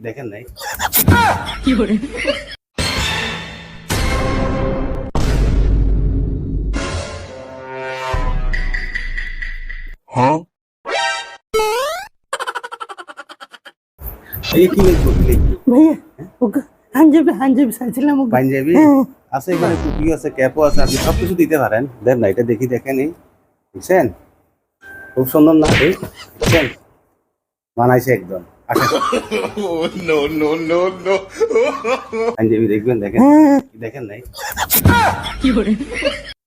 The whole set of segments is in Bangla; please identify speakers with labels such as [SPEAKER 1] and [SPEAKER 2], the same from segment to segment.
[SPEAKER 1] দেখেন নাই?
[SPEAKER 2] হ্যাঁ
[SPEAKER 1] এই কি লিখবো কি লিখবো?
[SPEAKER 3] ভাইয়া ওকে হাঞ্জাবি চাইছিলাম ওকে।
[SPEAKER 1] পাঞ্জাবি
[SPEAKER 3] হ্যাঁ।
[SPEAKER 1] আছে, এখানে টুপি আছে, ক্যাপও আছে, আপনি সব কিছু দিতে পারেন। দেন না, এটা দেখি, দেখেন এই বুঝছেন, খুব সুন্দর না? এই বুঝছেন, মানাইছে একদম। আসেন
[SPEAKER 2] no no no no
[SPEAKER 1] Punjabi দেখবেন, দেখেন
[SPEAKER 3] হ্যাঁ।
[SPEAKER 1] দেখেন নাই?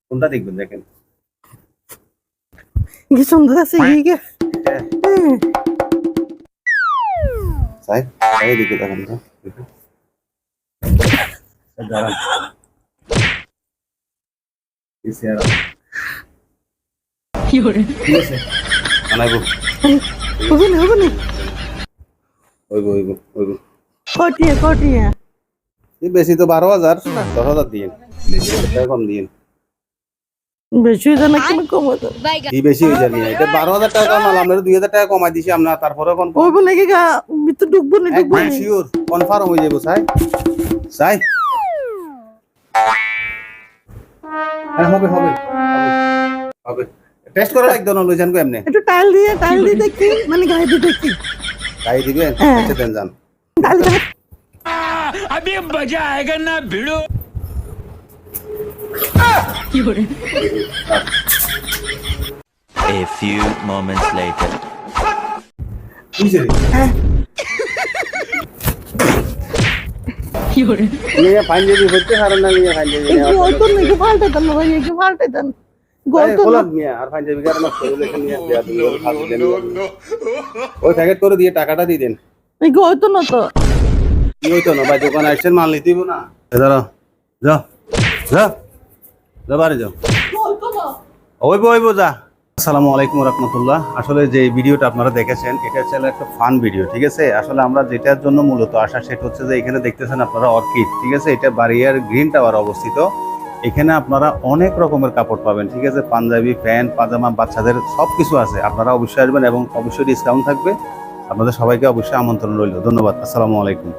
[SPEAKER 1] কোনটা দেখবেন দেখেন?
[SPEAKER 3] কি সুন্দর আছে এইটা।
[SPEAKER 1] হ্যাঁ,
[SPEAKER 3] হ্যাঁ।
[SPEAKER 1] সাহেব এই দিকে দেখেন তো, দেখেন। দাঁড়ান, এই চেয়ার ঠিক আছে, বানাইবো,
[SPEAKER 3] হবে না
[SPEAKER 1] হইব হইব হইব।
[SPEAKER 3] কটিয়া
[SPEAKER 1] এই বেশি তো 12,000, 10,000 দিন, টাকা কম দিন।
[SPEAKER 3] বেশি হয়ে যায় না কেন কম হয়ে যায়?
[SPEAKER 1] কি বেশি হয়ে যাবে? এটা 12,000 টাকা মাল, আমরা 2,000 টাকা কমাই দিছি আমরা, তারপরে কোন
[SPEAKER 3] ওইব নাকি গা ভিতর ঢুকবো না
[SPEAKER 1] শিওর কনফার্ম হয়ে যাবো। সাই সাই হ্যাঁ, হবে হবে হবে, টেস্ট করা লাগতো না, লইছেন কো এমনি
[SPEAKER 3] একটু টাইল দিয়ে দেখি, মানে গায়ে দিয়ে দেখি।
[SPEAKER 1] তাই দিবেন?
[SPEAKER 3] হ্যাঁ।
[SPEAKER 1] আচ্ছা দেন যান।
[SPEAKER 3] টাইল দিয়ে
[SPEAKER 2] अभी मजा आएगा ना भिड़ो
[SPEAKER 4] A few moments later.
[SPEAKER 1] কিসে রে?
[SPEAKER 3] হ্যাঁ।
[SPEAKER 1] নিয়ে পাঞ্জাবি হইতে পারেন না, নিয়ে পাঞ্জাবি
[SPEAKER 3] একটু অত নাকি পাল্টে দেন ভাই, একটু পাল্টে দেন। গল্প
[SPEAKER 1] বলেন মিয়া, আর পাঞ্জাবি কারণ রিলেশন নিয়ে দেয়া দিবেন, ফাঁসি দেন। ওই প্যাকেট করে দিয়ে টাকাটা দিয়ে দেন।
[SPEAKER 3] এই গল্প না তো।
[SPEAKER 1] কি হইতো না ভাই, দোকানে আসছেন মাল নিতে হইব না? দাঁড়াও, যাও যাও যাও, বাড়ি যাও, ওইব যা। আসসালামু আলাইকুম রাহমাতুল্লাহ। আসলে যে ভিডিওটা আপনারা দেখেছেন, এটা হচ্ছে একটা ফান ভিডিও, ঠিক আছে? আসলে আমরা যেটার জন্য মূলত আসা, সেটা হচ্ছে যে এখানে দেখতেছেন আপনারা অর্কিড, ঠিক আছে? এটা বাড়িয়ার গ্রিন টাওয়ার অবস্থিত। এখানে আপনারা অনেক রকমের কাপড় পাবেন, ঠিক আছে? পাঞ্জাবি, প্যান্ট, পাজামা, বাচ্চাদের সব কিছু আছে। আপনারা অবশ্যই আসবেন এবং অবশ্যই ডিসকাউন্ট থাকবে। আপনাদের সবাইকে অবশ্যই আমন্ত্রণ রইল। ধন্যবাদ। আসসালামু আলাইকুম।